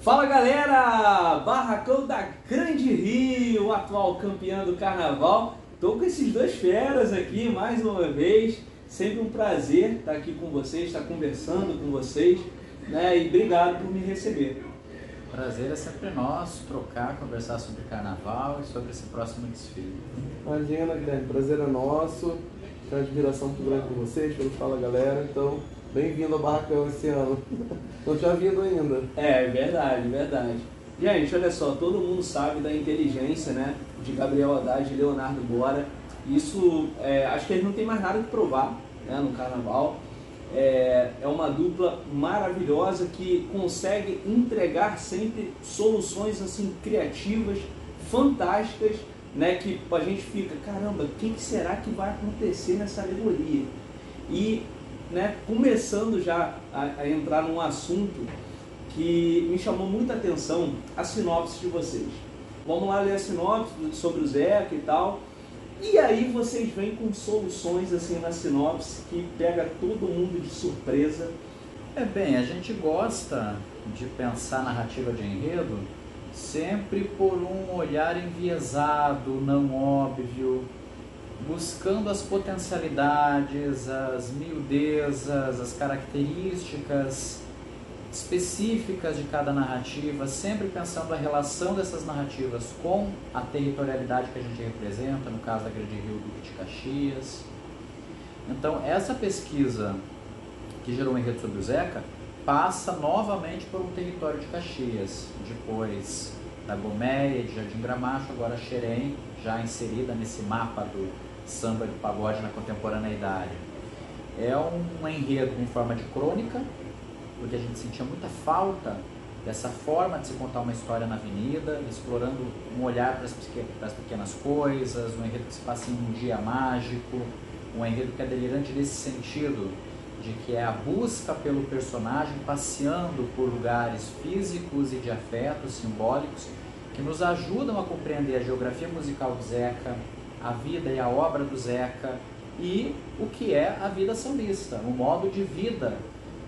Fala galera, Barracão da Grande Rio, atual campeão do carnaval. Tô com esses dois feras aqui mais uma vez, sempre um prazer estar aqui com vocês, estar conversando com vocês, né? E obrigado por me receber. Prazer é sempre nosso, trocar, conversar sobre carnaval e sobre esse próximo desfile. Imagina, Guilherme, prazer é nosso, tenho admiração muito grande por vocês, pelo Fala Galera, então bem-vindo ao Barracão esse ano. Não tinha vindo ainda. É verdade, verdade. Gente, olha só, todo mundo sabe da inteligência, né, de Gabriel Haddad e Leonardo Bora. Isso, acho que eles não tem mais nada que provar, né, no carnaval. É uma dupla maravilhosa que consegue entregar sempre soluções assim criativas, fantásticas, né, que a gente fica, caramba, o que será que vai acontecer nessa alegoria? E, né, começando já a entrar num assunto que me chamou muita atenção, a sinopse de vocês. Vamos lá ler a sinopse sobre o Zeca e tal. E aí vocês vêm com soluções assim na sinopse que pega todo mundo de surpresa. Bem, a gente gosta de pensar a narrativa de enredo sempre por um olhar enviesado, não óbvio, buscando as potencialidades, as miudezas, as características específicas de cada narrativa, sempre pensando a relação dessas narrativas com a territorialidade que a gente representa, no caso da Grande Rio, Duque de Caxias. Então, essa pesquisa que gerou um enredo sobre o Zeca passa novamente por um território de Caxias, depois da Goméia, de Jardim Gramacho, agora Xerém, já inserida nesse mapa do samba e do pagode na contemporaneidade. É um enredo em forma de crônica, porque a gente sentia muita falta dessa forma de se contar uma história na avenida, explorando um olhar para as pequenas coisas, um enredo que se passa em um dia mágico, um enredo que é delirante nesse sentido, de que é a busca pelo personagem passeando por lugares físicos e de afetos simbólicos que nos ajudam a compreender a geografia musical do Zeca, a vida e a obra do Zeca e o que é a vida sambista, o modo de vida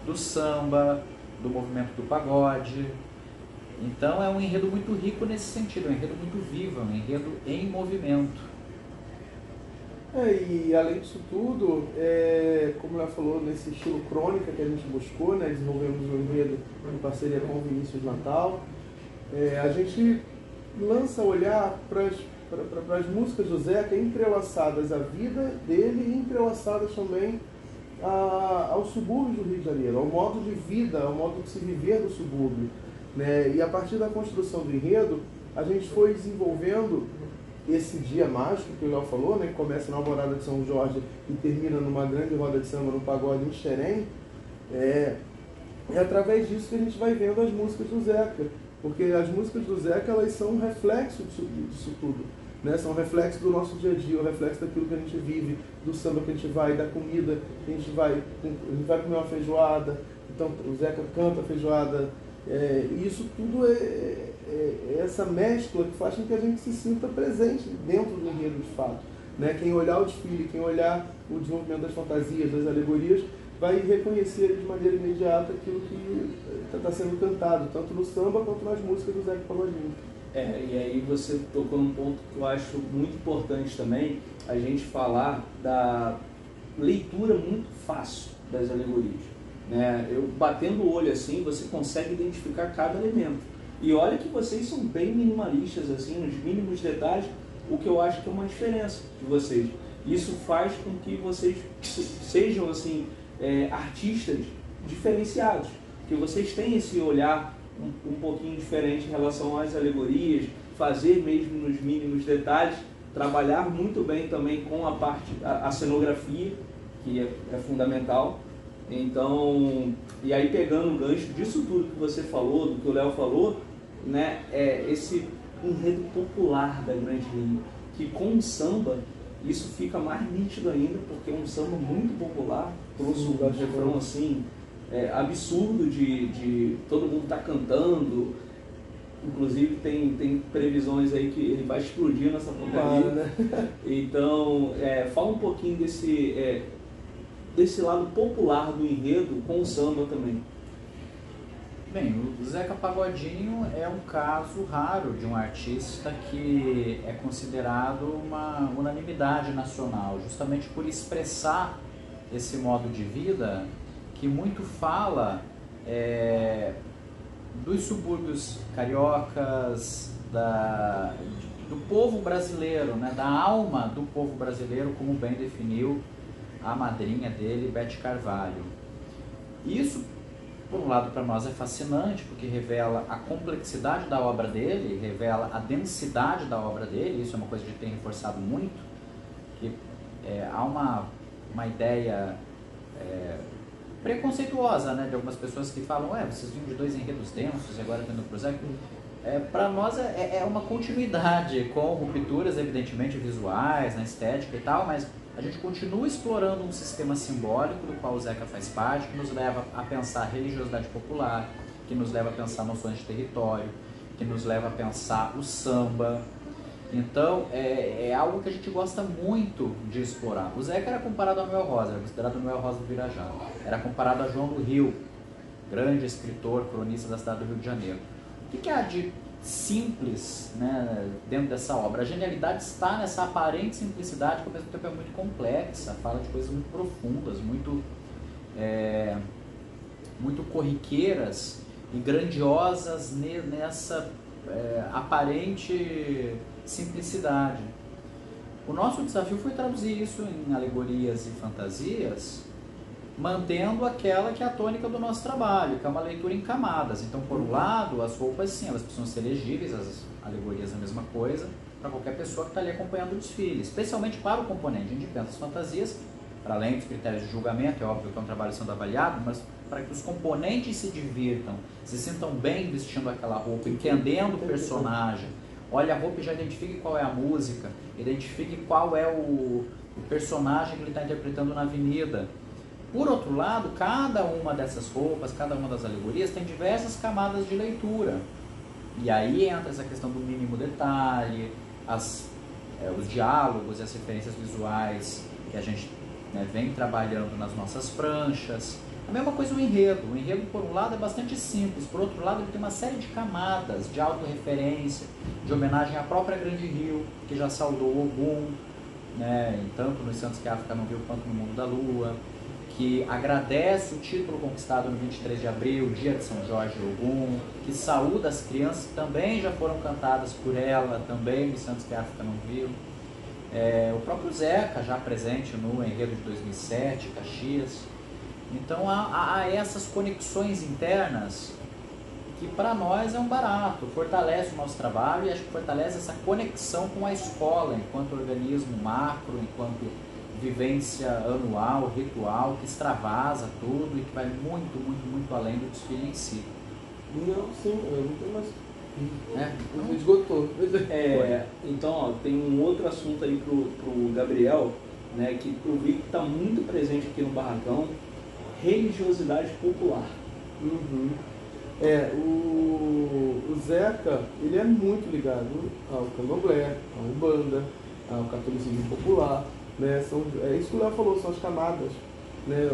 do samba, do movimento do pagode. Então é um enredo muito rico nesse sentido, é um enredo muito vivo, é um enredo em movimento. E além disso tudo, como ela falou, nesse estilo crônica que a gente buscou, né, desenvolvemos um enredo em parceria com o Vinícius Natal, a gente lança olhar para as músicas do Zeca entrelaçadas à vida dele e entrelaçadas também aos subúrbios do Rio de Janeiro, ao modo de vida, ao modo de se viver do subúrbio, né? E a partir da construção do enredo, a gente foi desenvolvendo esse dia mágico que o Léo falou, né, que começa na Alvorada de São Jorge e termina numa grande roda de samba no pagode em Xerém. É através disso que a gente vai vendo as músicas do Zeca, porque as músicas do Zeca, elas são um reflexo disso tudo, né? São um reflexo do nosso dia a dia, um reflexo daquilo que a gente vive, do samba que a gente vai, da comida que a gente vai comer uma feijoada, então o Zeca canta a feijoada, e isso tudo é essa mescla que faz com que a gente se sinta presente dentro do enredo de fato, né? Quem olhar o desfile, quem olhar o desenvolvimento das fantasias, das alegorias, vai reconhecer de maneira imediata aquilo que está sendo cantado, tanto no samba quanto nas músicas do Zeca Pagodinho. E aí você tocou num ponto que eu acho muito importante também, a gente falar da leitura muito fácil das alegorias, né? Eu batendo o olho assim, você consegue identificar cada elemento. E olha que vocês são bem minimalistas, assim, nos mínimos detalhes, o que eu acho que é uma diferença de vocês. Isso faz com que vocês sejam, assim, artistas diferenciados, que vocês têm esse olhar um pouquinho diferente em relação às alegorias, fazer mesmo nos mínimos detalhes, trabalhar muito bem também com a cenografia, que é fundamental. Então, e aí pegando o gancho disso tudo que você falou, do que o Léo falou, né, esse enredo popular da Grande Rio, que com o samba isso fica mais nítido ainda, porque é um samba muito popular, trouxe um refrão assim, absurdo de todo mundo tá cantando, inclusive tem previsões aí que ele vai explodir nessa porcaria, né? Então, fala um pouquinho desse lado popular do enredo com o samba também. Bem, o Zeca Pagodinho é um caso raro de um artista que é considerado uma unanimidade nacional, justamente por expressar esse modo de vida que muito fala dos subúrbios cariocas, do povo brasileiro, né, da alma do povo brasileiro, como bem definiu a madrinha dele, Beth Carvalho. Isso, por um lado, para nós é fascinante, porque revela a complexidade da obra dele, revela a densidade da obra dele. Isso é uma coisa que a gente tem reforçado muito, que há uma ideia preconceituosa, né, de algumas pessoas que falam, vocês vinham de 2 enredos densos e agora estão indo pro Zeca. Para nós é uma continuidade, com rupturas evidentemente visuais, na estética e tal, mas a gente continua explorando um sistema simbólico do qual o Zeca faz parte, que nos leva a pensar religiosidade popular, que nos leva a pensar noções de território, que nos leva a pensar o samba. Então é algo que a gente gosta muito de explorar. O Zeca era comparado a Noel Rosa, era considerado o Noel Rosa do Virajá. Era comparado a João do Rio, grande escritor, cronista da cidade do Rio de Janeiro. O que há de simples, né, dentro dessa obra? A genialidade está nessa aparente simplicidade, que ao mesmo tempo é muito complexa, fala de coisas muito profundas, muito corriqueiras e grandiosas nessa aparente simplicidade. O nosso desafio foi traduzir isso em alegorias e fantasias, mantendo aquela que é a tônica do nosso trabalho, que é uma leitura em camadas. Então, por um lado, as roupas, sim, elas precisam ser legíveis, as alegorias a mesma coisa, para qualquer pessoa que está ali acompanhando o desfile, especialmente para o componente. A gente pensa as fantasias, para além dos critérios de julgamento, é óbvio que é um trabalho sendo avaliado, mas para que os componentes se divirtam, se sintam bem vestindo aquela roupa, entendendo o personagem. Olha a roupa e já identifique qual é a música, identifique qual é o personagem que ele está interpretando na avenida. Por outro lado, cada uma dessas roupas, cada uma das alegorias tem diversas camadas de leitura. E aí entra essa questão do mínimo detalhe, os diálogos e as referências visuais que a gente vem trabalhando nas nossas pranchas. A mesma coisa o enredo. O enredo, por um lado, é bastante simples. Por outro lado, ele tem uma série de camadas de autorreferência, de homenagem à própria Grande Rio, que já saudou Ogum, tanto nos Santos que a África não viu quanto no Mundo da Lua, que agradece o título conquistado no 23 de abril, dia de São Jorge e Ogum, que saúda as crianças que também já foram cantadas por ela, também nos Santos que a África não viu. O próprio Zeca, já presente no enredo de 2007, Caxias. Então há essas conexões internas que para nós é um barato, fortalece o nosso trabalho e acho que fortalece essa conexão com a escola enquanto organismo macro, enquanto vivência anual, ritual, que extravasa tudo e que vai muito, muito, muito além do desfile em si. Não, sim, eu não tenho mais. Não esgotou. Então, ó, tem um outro assunto aí pro Gabriel, né, que eu vi que está muito presente aqui no Barracão: religiosidade popular. Uhum. O Zeca, ele é muito ligado ao candomblé, à umbanda, ao catolicismo popular, né? É isso que o Léo falou, são as camadas, né?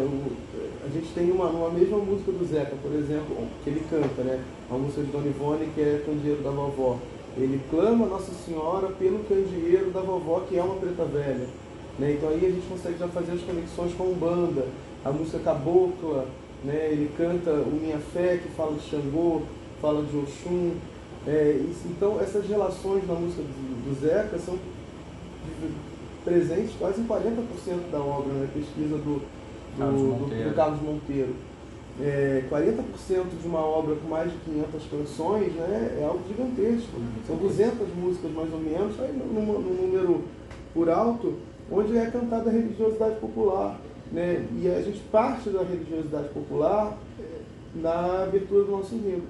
A gente tem uma mesma música do Zeca, por exemplo, que ele canta, né? Uma música de Dona Ivone, que é Candeeiro da Vovó. Ele clama Nossa Senhora pelo candeeiro da vovó, que é uma preta velha, né? Então aí a gente consegue já fazer as conexões com a umbanda, a música cabocla, né? Ele canta o Minha Fé, que fala de Xangô, fala de Oxum. Então essas relações na música do Zeca são presentes quase em 40% da obra, né? Pesquisa do Carlos Monteiro. 40% de uma obra com mais de 500 canções, né? É algo gigantesco. São 200 músicas mais ou menos, aí no número por alto, onde é cantada a religiosidade popular, né? E a gente parte da religiosidade popular na abertura do nosso enredo.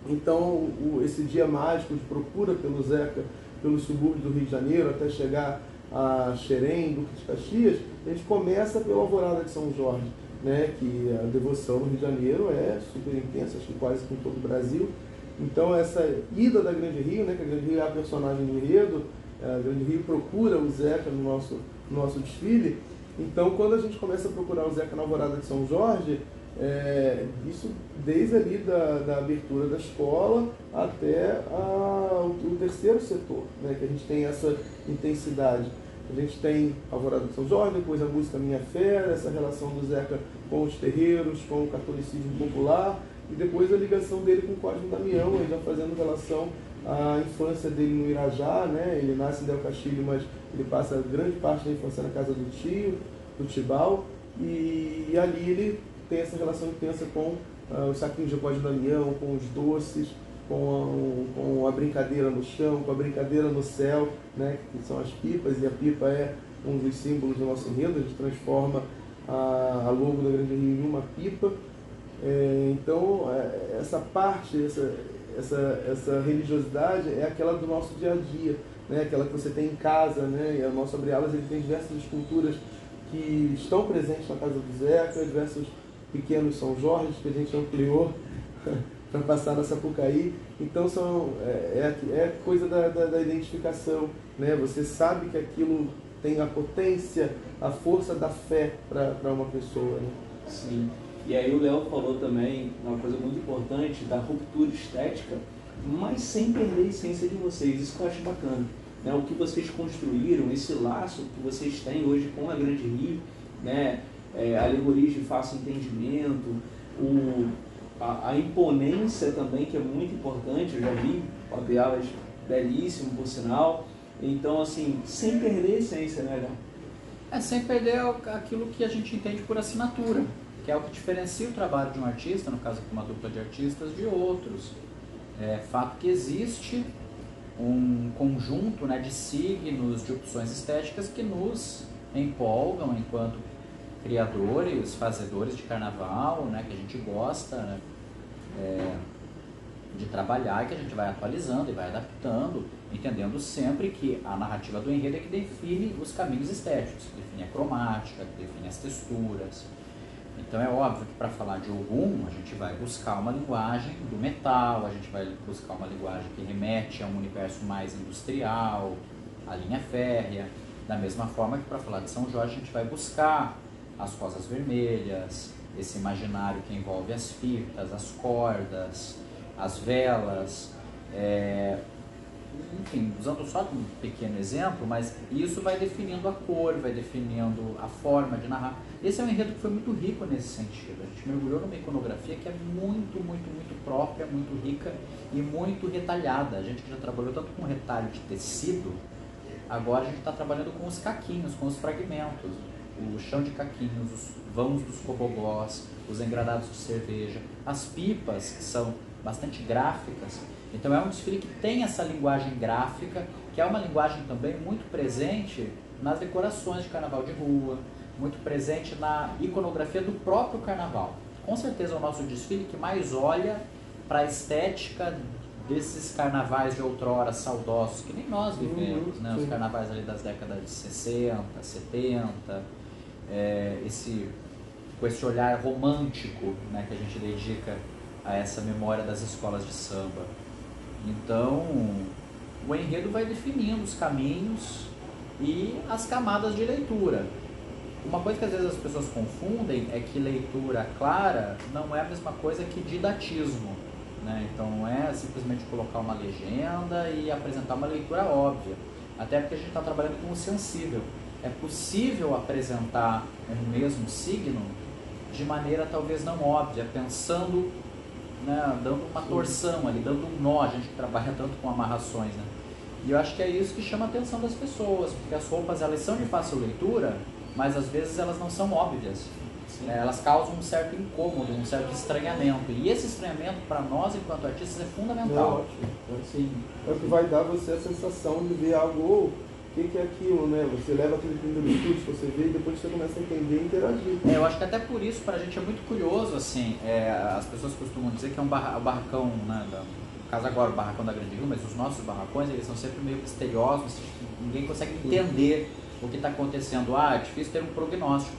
Então, esse dia mágico de procura pelo Zeca, pelos subúrbios do Rio de Janeiro, até chegar a Xerém, Duque de Caxias, a gente começa pela Alvorada de São Jorge, né? Que a devoção no Rio de Janeiro é super intensa, acho que quase que em todo o Brasil. Então, essa ida da Grande Rio, né? Que a Grande Rio é a personagem do enredo, a Grande Rio procura o Zeca no nosso desfile. Então, quando a gente começa a procurar o Zeca na Alvorada de São Jorge, Isso desde ali da abertura da escola até o terceiro setor, né, que a gente tem essa intensidade. A gente tem Alvorada de São Jorge, depois a música Minha Fé, essa relação do Zeca com os terreiros, com o catolicismo popular, e depois a ligação dele com o Cosme Damião, ele já fazendo relação à infância dele no Irajá, né? Ele nasce em Del Castilho, mas ele passa grande parte da infância na casa do tio, do Tibau, e ali ele tem essa relação intensa com os saquinhos de Cosme Damião, com os doces, com a brincadeira no chão, com a brincadeira no céu, né, que são as pipas, e a pipa é um dos símbolos do nosso enredo. A gente transforma a logo da Grande Rio em uma pipa. Então, essa parte, essa religiosidade é aquela do nosso dia a dia, né, aquela que você tem em casa, né, e o nosso Abre Alas ele tem diversas esculturas que estão presentes na casa do Zeca, diversos pequenos São Jorge que a gente ampliou para passar na Sapucaí. Então é coisa da identificação, né? Você sabe que aquilo tem a potência, a força da fé para uma pessoa, né? Sim. E aí o Léo falou também uma coisa muito importante da ruptura estética, mas sem perder a essência de vocês. Isso que eu acho bacana, né? O que vocês construíram, esse laço que vocês têm hoje com a Grande Rio, né? Alegorias de fácil entendimento, a imponência também, que é muito importante. Eu já vi Abre Alas belíssimo, por sinal. Então, assim, sem perder a essência, né, Léo? Sem perder aquilo que a gente entende por assinatura, que é o que diferencia o trabalho de um artista, no caso aqui uma dupla de artistas, de outros. É fato que existe um conjunto, né, de signos, de opções estéticas que nos empolgam enquanto criadores, fazedores de carnaval, né, que a gente gosta, né, de trabalhar, que a gente vai atualizando e vai adaptando, entendendo sempre que a narrativa do enredo é que define os caminhos estéticos, que define a cromática, que define as texturas. Então é óbvio que para falar de Ogum, a gente vai buscar uma linguagem do metal, a gente vai buscar uma linguagem que remete a um universo mais industrial, a linha férrea, da mesma forma que para falar de São Jorge a gente vai buscar as rosas vermelhas, esse imaginário que envolve as fitas, as cordas, as velas, enfim, usando só um pequeno exemplo, mas isso vai definindo a cor, vai definindo a forma de narrar. Esse é um enredo que foi muito rico nesse sentido. A gente mergulhou numa iconografia que é muito, muito, muito própria, muito rica e muito retalhada. A gente que já trabalhou tanto com retalho de tecido, agora a gente está trabalhando com os caquinhos, com os fragmentos, o chão de caquinhos, os vãos dos cobogós, os engradados de cerveja, as pipas, que são bastante gráficas. Então é um desfile que tem essa linguagem gráfica, que é uma linguagem também muito presente nas decorações de carnaval de rua, muito presente na iconografia do próprio carnaval. Com certeza é o nosso desfile que mais olha para a estética desses carnavais de outrora saudosos, que nem nós vivemos, né? Os carnavais ali das décadas de 60, 70, com esse olhar romântico, né, que a gente dedica a essa memória das escolas de samba. Então, o enredo vai definindo os caminhos e as camadas de leitura. Uma coisa que às vezes as pessoas confundem é que leitura clara não é a mesma coisa que didatismo, né? Então não é simplesmente colocar uma legenda e apresentar uma leitura óbvia, até porque a gente está trabalhando com o sensível. É possível apresentar um mesmo signo de maneira talvez não óbvia, pensando, né, dando uma torção ali, dando um nó. A gente trabalha tanto com amarrações, né? E eu acho que é isso que chama a atenção das pessoas, porque as roupas elas são de fácil leitura, mas às vezes elas não são óbvias. Elas causam um certo incômodo, um certo estranhamento. E esse estranhamento, para nós, enquanto artistas, é fundamental. Sim. É o que vai dar você a sensação de ver algo, o que é aquilo, né? Você leva aquele primeiro estudo que você vê e depois você começa a entender e interagir. Eu acho que até por isso, para a gente é muito curioso, assim, as pessoas costumam dizer que é o barracão, né? No caso agora o barracão da Grande Rio, mas os nossos barracões, eles são sempre meio misteriosos, ninguém consegue entender o que está acontecendo. É difícil ter um prognóstico.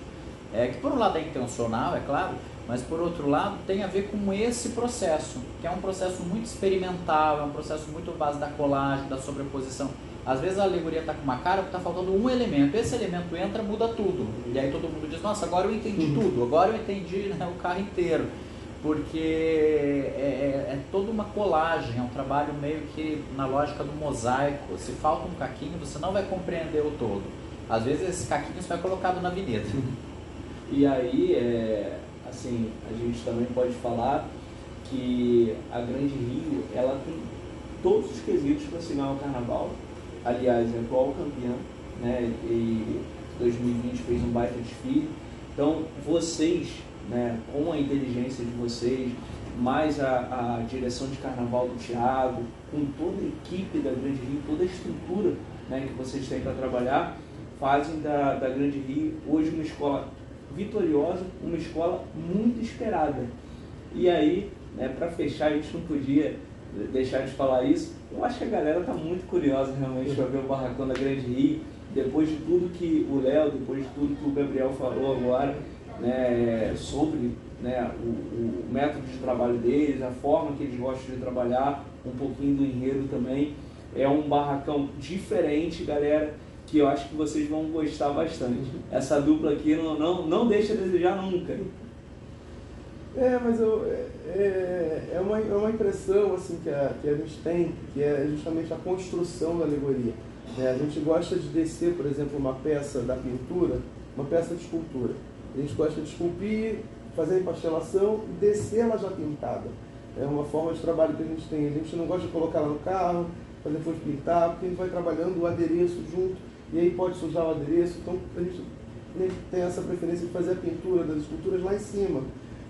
Que por um lado é intencional, é claro, mas por outro lado tem a ver com esse processo, que é um processo muito experimental, é um processo muito base da colagem, da sobreposição. Às vezes a alegoria está com uma cara porque está faltando um elemento, esse elemento entra, muda tudo, e aí todo mundo diz, nossa, agora eu entendi tudo, agora eu entendi, né, o carro inteiro, porque é toda uma colagem, é um trabalho meio que na lógica do mosaico. Se falta um caquinho, você não vai compreender o todo. Às vezes esse caquinho você vai colocado na avenida. E aí, assim, a gente também pode falar que a Grande Rio, ela tem todos os quesitos para se ganhar o carnaval. Aliás, é a atual campeã, né? E 2020 fez um baita desfile. Então, vocês, né, com a inteligência de vocês, mais a direção de carnaval do Thiago, com toda a equipe da Grande Rio, toda a estrutura, né, que vocês têm para trabalhar, fazem da Grande Rio hoje uma escola vitoriosa, uma escola muito esperada. E aí, né, para fechar, a gente não podia deixar de falar isso. Eu acho que a galera está muito curiosa realmente para ver o barracão da Grande Rio, depois de tudo que o Léo, depois de tudo que o Gabriel falou agora, né, sobre, né, o método de trabalho deles, a forma que eles gostam de trabalhar, um pouquinho do enredo também. É um barracão diferente, galera, que eu acho que vocês vão gostar bastante. Essa dupla aqui não deixa a desejar nunca. Mas é uma impressão assim, que a gente tem, que é justamente a construção da alegoria. A gente gosta de descer, por exemplo, uma peça da pintura, uma peça de escultura. A gente gosta de esculpir, fazer a empastelação e descer ela já pintada. É uma forma de trabalho que a gente tem. A gente não gosta de colocar ela no carro, para depois pintar, porque a gente vai trabalhando o adereço junto, e aí pode sujar o adereço. Então a gente tem essa preferência de fazer a pintura das esculturas lá em cima.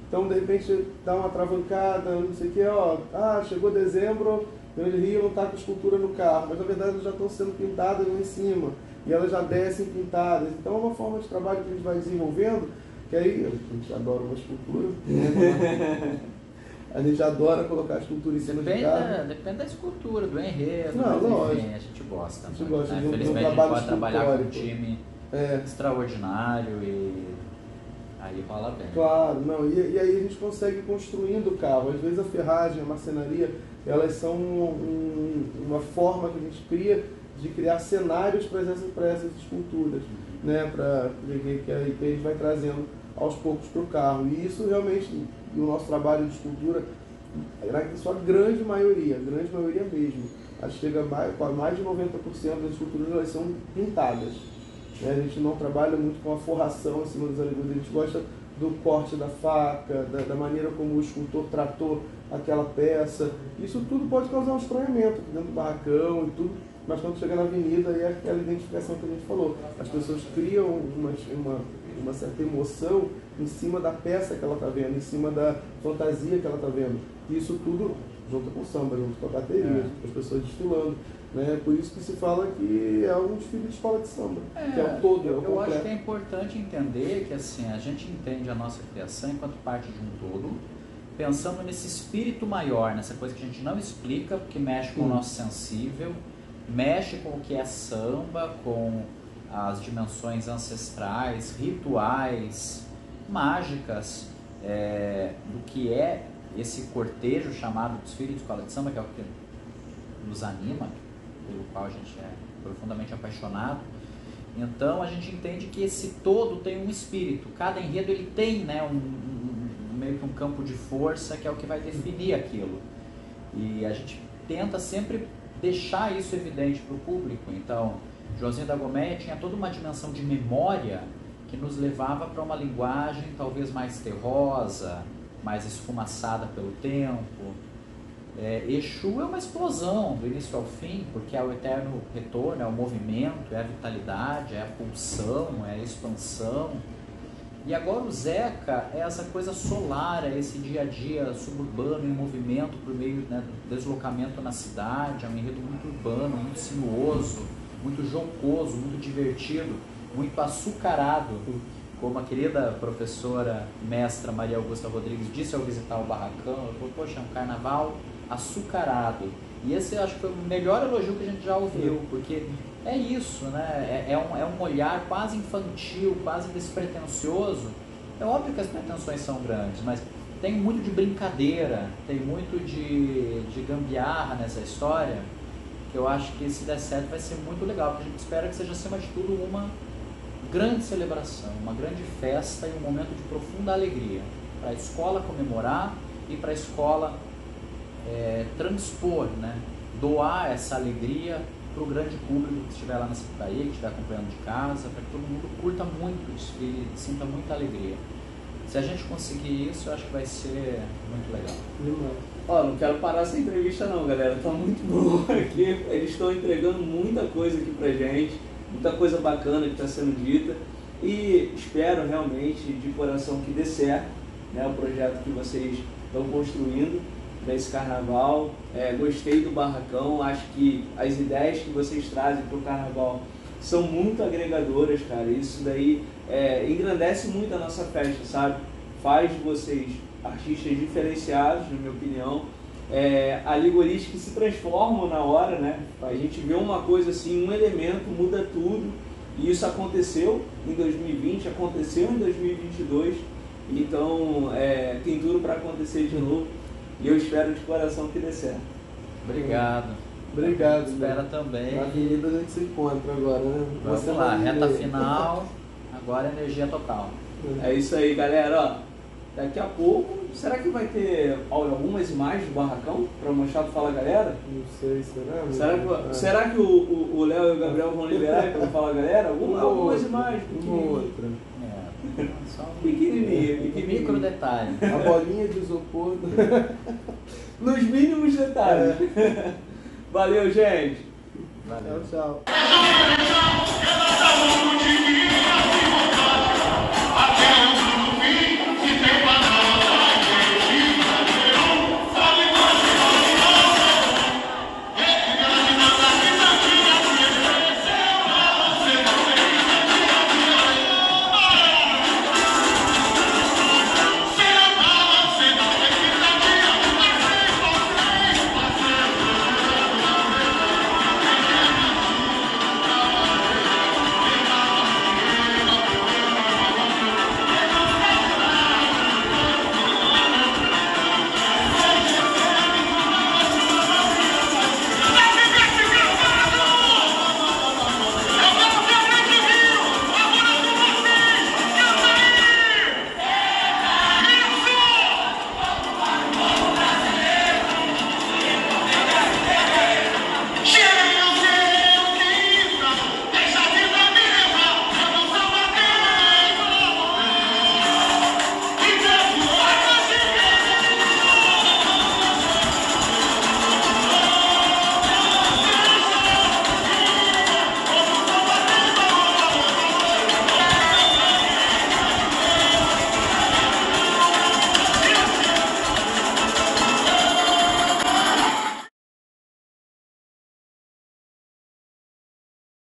Então, de repente, dá uma travancada, não sei o que, chegou dezembro, Grande Rio não está com escultura no carro, mas na verdade elas já estão sendo pintadas lá em cima, e elas já descem pintadas. Então é uma forma de trabalho que a gente vai desenvolvendo, que aí a gente adora uma escultura, a gente adora colocar a escultura em cima de carro. Depende da escultura, do enredo, enfim, a gente gosta. A gente gosta de um Infelizmente a gente pode trabalhar com um time extraordinário e aí rola bem. Claro, e aí a gente consegue ir construindo o carro. Às vezes a ferragem, a marcenaria, elas são uma forma que a gente cria de criar cenários para essas esculturas, né? Que a gente vai trazendo aos poucos para o carro. E isso realmente, no nosso trabalho de escultura, na sua grande maioria mesmo, acho que chega a mais de 90% das esculturas elas são pintadas. A gente não trabalha muito com a forração em cima das alegorias, a gente gosta do corte da faca, da maneira como o escultor tratou aquela peça. Isso tudo pode causar um estranhamento dentro do barracão e tudo, mas quando chega na avenida é aquela identificação que a gente falou. As pessoas criam uma certa emoção em cima da peça que ela está vendo, em cima da fantasia que ela está vendo. E isso tudo junto com o samba, junto com a bateria, as pessoas desfilando. Por isso que se fala que é um desfile de escola de samba, que é o todo, é o completo. Eu acho que é importante entender que assim, a gente entende a nossa criação enquanto parte de um todo, pensando nesse espírito maior, nessa coisa que a gente não explica, porque mexe com o nosso sensível, mexe com o que é samba, com as dimensões ancestrais, rituais, mágicas, do que é esse cortejo chamado desfile de escola de samba, que é o que nos anima, pelo qual a gente é profundamente apaixonado. Então a gente entende que esse todo tem um espírito, cada enredo ele tem, né, meio que um campo de força que é o que vai definir aquilo, e a gente tenta sempre deixar isso evidente para o público. Então Joãozinho da Goméia tinha toda uma dimensão de memória que nos levava para uma linguagem talvez mais terrosa, mais esfumaçada pelo tempo. Exu é uma explosão do início ao fim, porque é o eterno retorno, é o movimento, é a vitalidade, é a pulsão, é a expansão. E agora o Zeca é essa coisa solar, é esse dia a dia suburbano em movimento por meio, né, do deslocamento na cidade. É um enredo muito urbano, muito sinuoso, muito jocoso, muito divertido, muito açucarado, como a querida professora mestra Maria Augusta Rodrigues disse ao visitar o barracão. Ela falou, poxa, é um carnaval açucarado. E esse eu acho que foi o melhor elogio que a gente já ouviu, porque é isso, né? É um olhar quase infantil, quase despretensioso, É óbvio que as pretensões são grandes, mas tem muito de brincadeira, tem muito de gambiarra nessa história, que eu acho que se der certo vai ser muito legal, porque a gente espera que seja, acima de tudo, uma grande celebração, uma grande festa e um momento de profunda alegria para a escola comemorar e para a escola transpor, né? Doar essa alegria para o grande público que estiver lá na Sapucaí, que estiver acompanhando de casa, para que todo mundo curta muito o desfile, sinta muita alegria. Se a gente conseguir isso, eu acho que vai ser muito legal. Ó, não quero parar essa entrevista não, galera. Tá muito boa aqui. Eles estão entregando muita coisa aqui pra gente, muita coisa bacana que está sendo dita. E espero realmente, de coração, que dê certo, né, o projeto que vocês estão construindo para esse carnaval. Gostei do barracão, acho que as ideias que vocês trazem para o carnaval são muito agregadoras, cara. Isso daí engrandece muito a nossa festa, sabe? Faz de vocês artistas diferenciados, na minha opinião. Alegorias que se transformam na hora, né? A gente vê uma coisa assim, um elemento muda tudo. E isso aconteceu em 2020, aconteceu em 2022. Então, tem tudo para acontecer de novo. E eu espero de coração que dê certo. Obrigado. Obrigado. Espera também. Na avenida a gente se encontra agora, né? Vamos lá, reta final, agora energia total. É isso aí, galera. Ó, daqui a pouco, será que vai ter algumas imagens do barracão para mostrar para Fala Galera? Não sei, será? Será que o Léo e o Gabriel vão liberar para Fala Galera? Algumas imagens. Uma ou outra. Só Pequenininha. Micro detalhe. A bolinha de isopor. Nos mínimos detalhes. Valeu, gente. Valeu. Tchau, tchau.